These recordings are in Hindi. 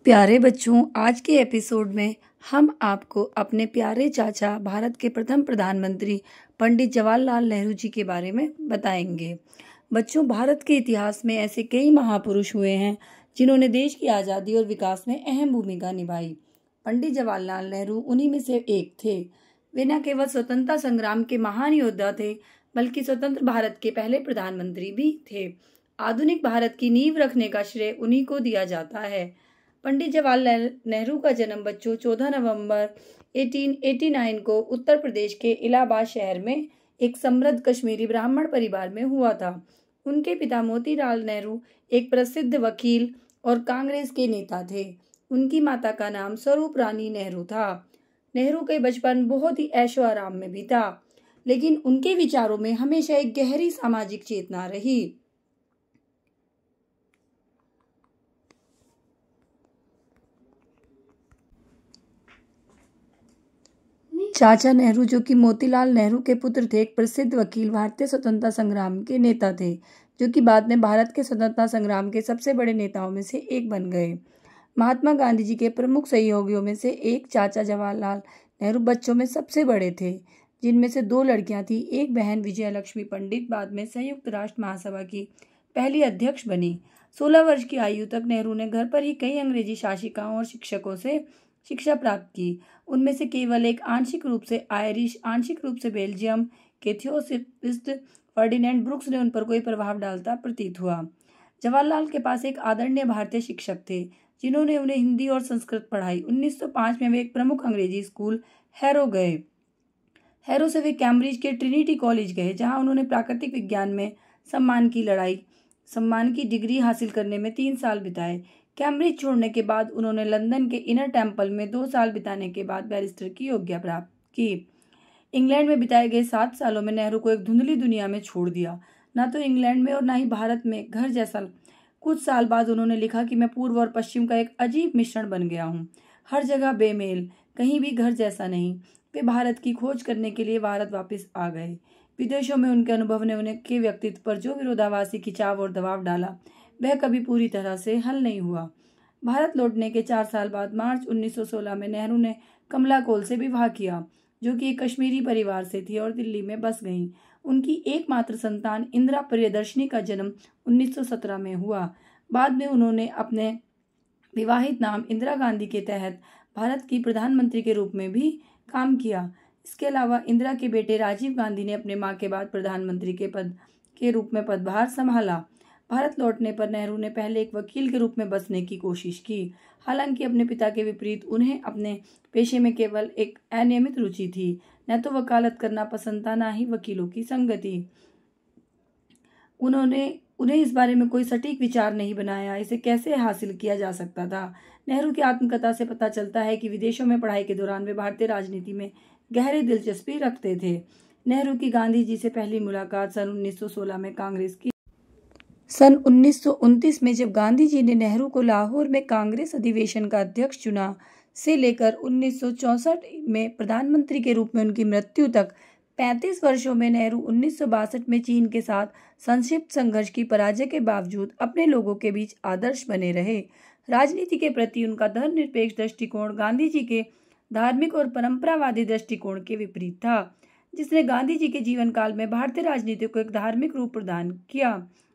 प्यारे बच्चों, आज के एपिसोड में हम आपको अपने प्यारे चाचा भारत के प्रथम प्रधानमंत्री पंडित जवाहरलाल नेहरू जी के बारे में बताएंगे। बच्चों, भारत के इतिहास में ऐसे कई महापुरुष हुए हैं जिन्होंने देश की आज़ादी और विकास में अहम भूमिका निभाई। पंडित जवाहरलाल नेहरू उन्हीं में से एक थे। वे न केवल स्वतंत्रता संग्राम के महान योद्धा थे, बल्कि स्वतंत्र भारत के पहले प्रधानमंत्री भी थे। आधुनिक भारत की नींव रखने का श्रेय उन्हीं को दिया जाता है। पंडित जवाहरलाल नेहरू का जन्म बच्चों 14 नवंबर 1889 को उत्तर प्रदेश के इलाहाबाद शहर में एक समृद्ध कश्मीरी ब्राह्मण परिवार में हुआ था। उनके पिता मोतीलाल नेहरू एक प्रसिद्ध वकील और कांग्रेस के नेता थे। उनकी माता का नाम स्वरूप रानी नेहरू था। नेहरू के बचपन बहुत ही ऐशो आराम में बीता, लेकिन उनके विचारों में हमेशा एक गहरी सामाजिक चेतना रही। चाचा नेहरू, जो कि मोतीलाल नेहरू के पुत्र थे, एक प्रसिद्ध वकील, भारतीय स्वतंत्रता संग्राम के नेता थे, जो कि बाद में भारत के स्वतंत्रता संग्राम के सबसे बड़े नेताओं में से एक बन गए। महात्मा गांधी जी के प्रमुख सहयोगियों में से एक चाचा जवाहरलाल नेहरू बच्चों में सबसे बड़े थे, जिनमें से 2 लड़कियां थीं। एक बहन विजया लक्ष्मी पंडित बाद में संयुक्त राष्ट्र महासभा की पहली अध्यक्ष बनी। 16 वर्ष की आयु तक नेहरू ने घर पर ही कई अंग्रेजी शासिकाओं और शिक्षकों से शिक्षा प्राप्त की। उनमें से केवल एक आंशिक रूप से आयरिश, आंशिक रूप से बेल्जियम के थियोसिस्ट फर्डिनेंड ब्रुक्स ने उन पर कोई प्रभाव डालता प्रतीत हुआ। जवाहरलाल के पास एक आदरणीय भारतीय शिक्षक थे, जिन्होंने उन्हें हिंदी और संस्कृत पढ़ाई। 1905 में वे एक प्रमुख अंग्रेजी स्कूल हैरो गए। हैरो से वे कैम्ब्रिज के ट्रिनिटी कॉलेज गए, जहां उन्होंने प्राकृतिक विज्ञान में सम्मान की डिग्री हासिल करने में 3 साल बिताए। कैम्ब्रिज छोड़ने के बाद उन्होंने लंदन के इनर टेम्पल में 2 साल बिताने के बाद बैरिस्टर की योग्यता प्राप्त की। इंग्लैंड में बिताए गए 7 सालों में नेहरू को एक धुंधली दुनिया में छोड़ दिया। न तो इंग्लैंड में और न ही भारत में घर जैसा। कुछ साल बाद उन्होंने लिखा कि मैं पूर्व और पश्चिम का एक अजीब मिश्रण बन गया हूँ। हर जगह बेमेल, कहीं भी घर जैसा नहीं। वे भारत की खोज करने के लिए भारत वापस आ गए। विदेशों में उनके अनुभव ने उनके व्यक्तित्व पर जो विरोधाभासी खिंचाव और दबाव डाला, वह कभी पूरी तरह से हल नहीं हुआ। भारत लौटने के 4 साल बाद मार्च 1916 में नेहरू ने कमला कौल से विवाह किया, जो कि एक कश्मीरी परिवार से थी और दिल्ली में बस गईं। उनकी एकमात्र संतान इंदिरा प्रियदर्शनी का जन्म 1917 में हुआ। बाद में उन्होंने अपने विवाहित नाम इंदिरा गांधी के तहत भारत की प्रधानमंत्री के रूप में भी काम किया। इसके अलावा इंदिरा के बेटे राजीव गांधी ने अपने मां के बाद प्रधानमंत्री के पद के रूप में पदभार संभाला। भारत लौटने पर नेहरू ने पहले एक वकील के रूप में बसने की कोशिश की। हालांकि अपने पिता के विपरीत उन्हें अपने पेशे में केवल एक अनियमित रुचि थी। न तो वकालत करना पसंद था, न ही वकीलों की संगति। उन्हें इस बारे में कोई सटीक विचार नहीं बनाया इसे कैसे हासिल किया जा सकता था। नेहरू की आत्मकथा से पता चलता है कि विदेशों में पढ़ाई के दौरान वे भारतीय राजनीति में गहरी दिलचस्पी रखते थे। नेहरू की गांधी जी से पहली मुलाकात सन 1916 में कांग्रेस की। सन 1929 में जब गांधी जी ने नेहरू को लाहौर में कांग्रेस अधिवेशन का अध्यक्ष चुना, से लेकर 1964 में प्रधानमंत्री के रूप में उनकी मृत्यु तक 35 वर्षों में नेहरू 1962 में चीन के साथ संक्षिप्त संघर्ष की पराजय के बावजूद अपने लोगों के बीच आदर्श बने रहे। राजनीति के प्रति उनका धर्मनिरपेक्ष दृष्टिकोण गांधी जी के धार्मिक और परंपरावादी दृष्टिकोण के विपरीत था, जिसने गांधी जी के जीवन काल में भारतीय राजनीति को एक धार्मिक रूप प्रदान किया।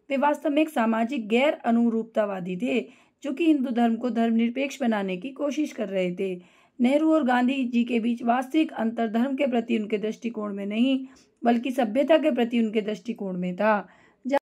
वे वास्तव में एक सामाजिक गैर अनुरूपतावादी थे, जो कि हिंदू धर्म को धर्मनिरपेक्ष बनाने की कोशिश कर रहे थे। नेहरू और गांधी जी के बीच वास्तविक अंतर धर्म के प्रति उनके दृष्टिकोण में नहीं, बल्कि सभ्यता के प्रति उनके दृष्टिकोण में था।